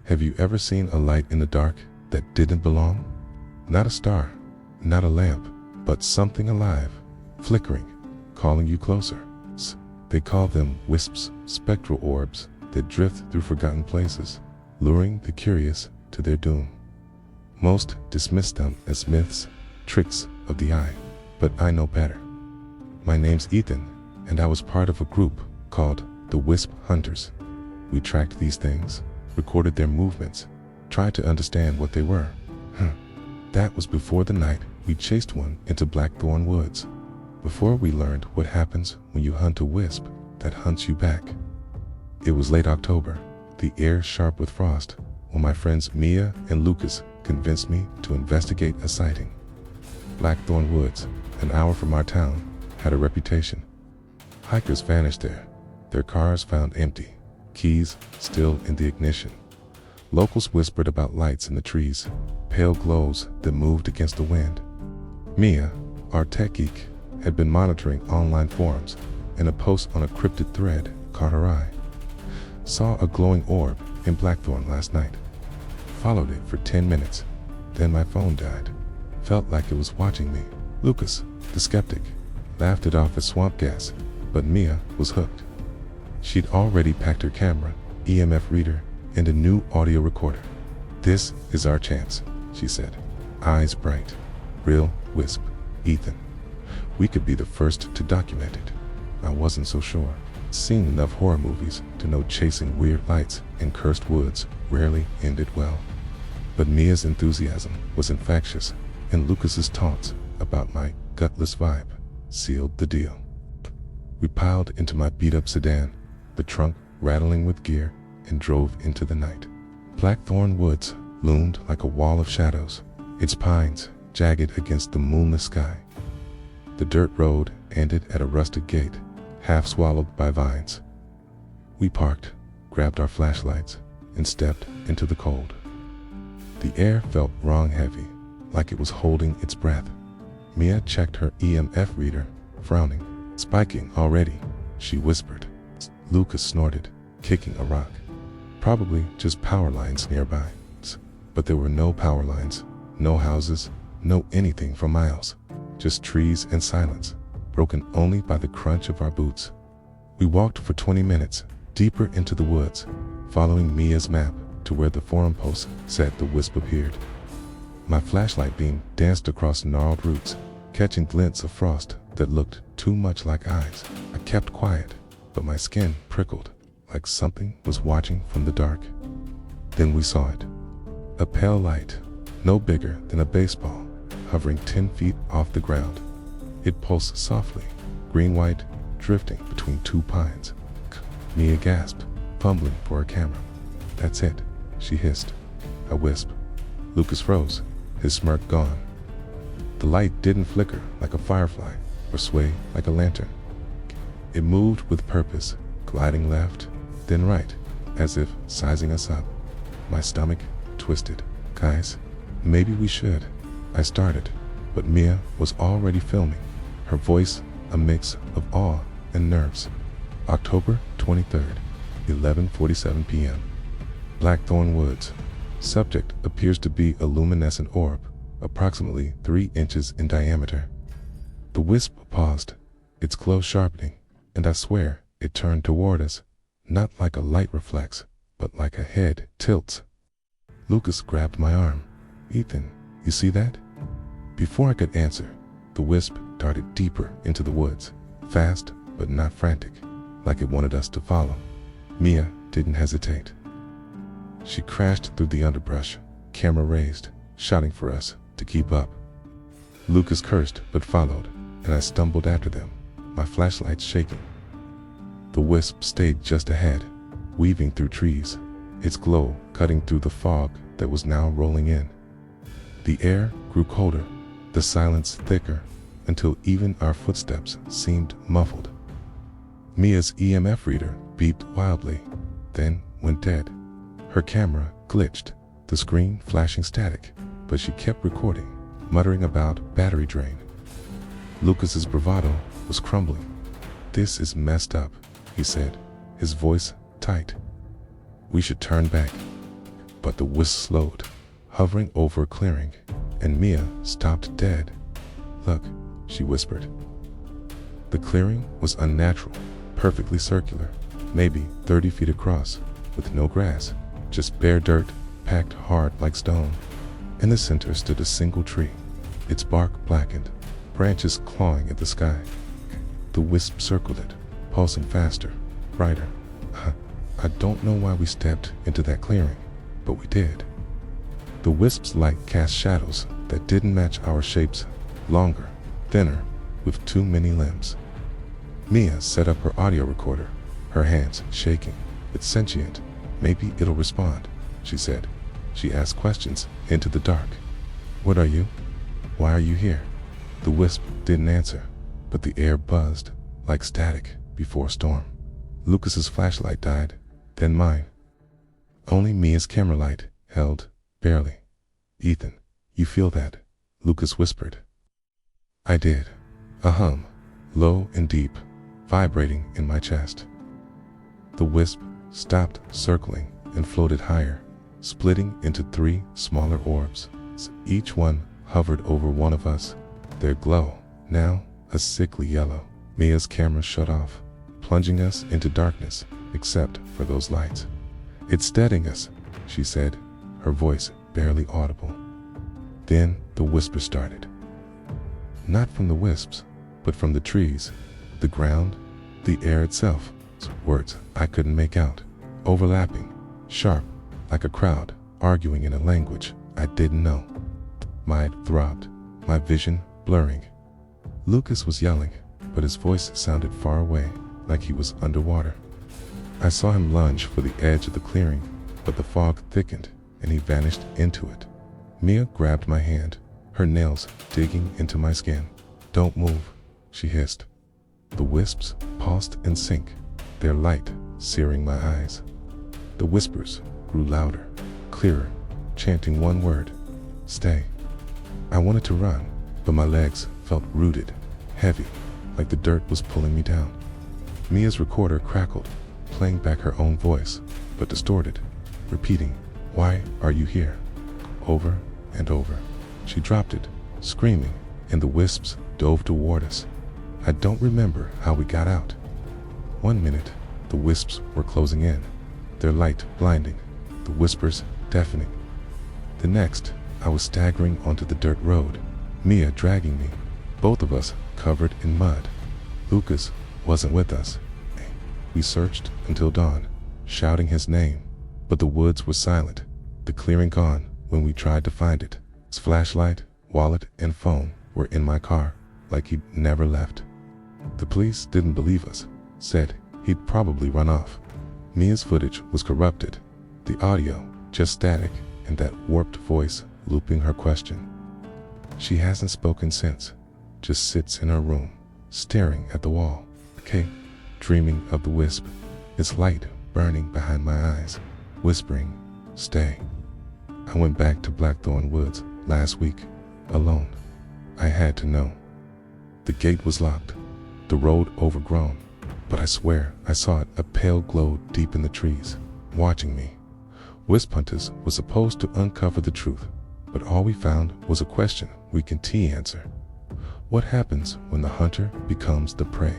Have you ever seen a light in the dark that didn't belong? Not a star, not a lamp, but something alive, flickering, calling you closer. They call them wisps, spectral orbs that drift through forgotten places, luring the curious to their doom. Most dismiss them as myths, tricks of the eye, but I know better. My name's Ethan, and I was part of a group called the Wisp Hunters. We tracked these things, recorded their movements, tried to understand what they were. That was before the night we chased one into Blackthorn Woods, before we learned what happens when you hunt a wisp that hunts you back. It was late October, the air sharp with frost, when my friends Mia and Lucas convinced me to investigate a sighting. Blackthorn Woods, an hour from our town, had a reputation. Hikers vanished there, their cars found empty, keys still in the ignition. Locals whispered about lights in the trees, pale glows that moved against the wind. Mia, our tech geek, had been monitoring online forums, and a post on a cryptid thread caught her eye. Saw a glowing orb in Blackthorn last night. Followed it for 10 minutes, then my phone died. Felt like it was watching me. Lucas, the skeptic, laughed it off as swamp gas, but Mia was hooked. She'd already packed her camera, EMF reader, and a new audio recorder. "This is our chance," she said, eyes bright. "Real Wisp, Ethan. We could be the first to document it." I wasn't so sure. Seen enough horror movies to know chasing weird lights in cursed woods rarely ended well. But Mia's enthusiasm was infectious, and Lucas's taunts about my gutless vibe sealed the deal. We piled into my beat-up sedan, the trunk rattling with gear, and drove into the night. Blackthorn Woods loomed like a wall of shadows, its pines jagged against the moonless sky. The dirt road ended at a rusted gate, half swallowed by vines. We parked, grabbed our flashlights, and stepped into the cold. The air felt wrong heavy, like it was holding its breath. Mia checked her EMF reader, frowning. "Spiking already," she whispered. Lucas snorted, kicking a rock. Probably just power lines nearby. But there were no power lines, no houses, no anything for miles. Just trees and silence, broken only by the crunch of our boots. We walked for 20 minutes, deeper into the woods, following Mia's map to where the forum post said the wisp appeared. My flashlight beam danced across gnarled roots, catching glints of frost that looked too much like eyes. I kept quiet, but my skin prickled, like something was watching from the dark. Then we saw it. A pale light, no bigger than a baseball, hovering 10 feet off the ground. It pulsed softly, green-white, drifting between two pines. Mia gasped, fumbling for her camera. "That's it," she hissed. A wisp. Lucas froze, his smirk gone. The light didn't flicker like a firefly or sway like a lantern. It moved with purpose, gliding left, then right, as if sizing us up. My stomach twisted. "Guys, maybe we should," I started, but Mia was already filming, her voice a mix of awe and nerves. October 23rd, 11:47 p.m. Blackthorn Woods. Subject appears to be a luminescent orb, approximately 3 inches in diameter. The wisp paused, its glow sharpening, and I swear it turned toward us, not like a light reflex, but like a head tilts. Lucas grabbed my arm. "Ethan, you see that?" Before I could answer, the wisp darted deeper into the woods, fast but not frantic, like it wanted us to follow. Mia didn't hesitate. She crashed through the underbrush, camera raised, shouting for us to keep up. Lucas cursed but followed, and I stumbled after them, my flashlight shaking. The wisp stayed just ahead, weaving through trees, its glow cutting through the fog that was now rolling in. The air grew colder, the silence thicker, until even our footsteps seemed muffled. Mia's EMF reader beeped wildly, then went dead. Her camera glitched, the screen flashing static, but she kept recording, muttering about battery drain. Lucas's bravado was crumbling. "This is messed up," he said, his voice tight. "We should turn back." but the wisp slowed, hovering over a clearing, and Mia stopped dead. "Look," she whispered. The clearing was unnatural, perfectly circular, maybe 30 feet across, with no grass, just bare dirt, packed hard like stone. In the center stood a single tree, its bark blackened, branches clawing at the sky. The wisp circled it, pulsing faster, brighter. I don't know why we stepped into that clearing, but we did. The wisp's light cast shadows that didn't match our shapes, longer, thinner, with too many limbs. Mia set up her audio recorder, her hands shaking. "It's sentient. Maybe it'll respond," she said. She asked questions into the dark. "What are you? Why are you here?" The wisp didn't answer, but the air buzzed like static before a storm. Lucas's flashlight died, then mine. Only Mia's camera light held, barely. "Ethan, you feel that?" Lucas whispered. I did. A hum, low and deep, vibrating in my chest. The wisp stopped circling and floated higher, splitting into 3 smaller orbs. Each one hovered over one of us, their glow now a sickly yellow. Mia's camera shut off, plunging us into darkness except for those lights. "It's steadying us," she said, her voice barely audible. Then the whisper started. Not from the wisps, but from the trees, the ground, the air itself. Words I couldn't make out, overlapping, sharp, like a crowd arguing in a language I didn't know. My head throbbed, my vision blurring. Lucas was yelling, but his voice sounded far away, like he was underwater. I saw him lunge for the edge of the clearing, but the fog thickened and he vanished into it. Mia grabbed my hand, her nails digging into my skin. "Don't move," she hissed. The wisps pulsed in sync, their light searing my eyes. The whispers grew louder, clearer, chanting one word: "Stay." I wanted to run, but my legs felt rooted, heavy, like the dirt was pulling me down. Mia's recorder crackled, playing back her own voice, but distorted, repeating, "Why are you here?" over and over. She dropped it, screaming, and the wisps dove toward us. I don't remember how we got out. One minute, the wisps were closing in, their light blinding, the whispers deafening. The next, I was staggering onto the dirt road, Mia dragging me, both of us covered in mud. Lucas wasn't with us. We searched until dawn, shouting his name, but the woods were silent, the clearing gone when we tried to find it. His flashlight, wallet, and phone were in my car, like he'd never left. The police didn't believe us, said he'd probably run off. Mia's footage was corrupted, the audio just static, and that warped voice looping her question. She hasn't spoken since, just sits in her room, staring at the wall, dreaming of the wisp, its light burning behind my eyes, whispering, "Stay." I went back to Blackthorn Woods last week, alone. I had to know. The gate was locked, the road overgrown, but I swear I saw it, a pale glow deep in the trees, watching me. Wisp Hunters was supposed to uncover the truth, but all we found was a question we can answer. What happens when the hunter becomes the prey?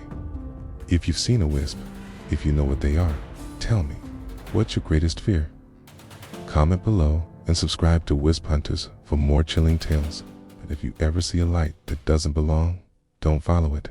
If you've seen a wisp, if you know what they are, tell me, what's your greatest fear? Comment below and subscribe to Wisp Hunters for more chilling tales. And if you ever see a light that doesn't belong, don't follow it.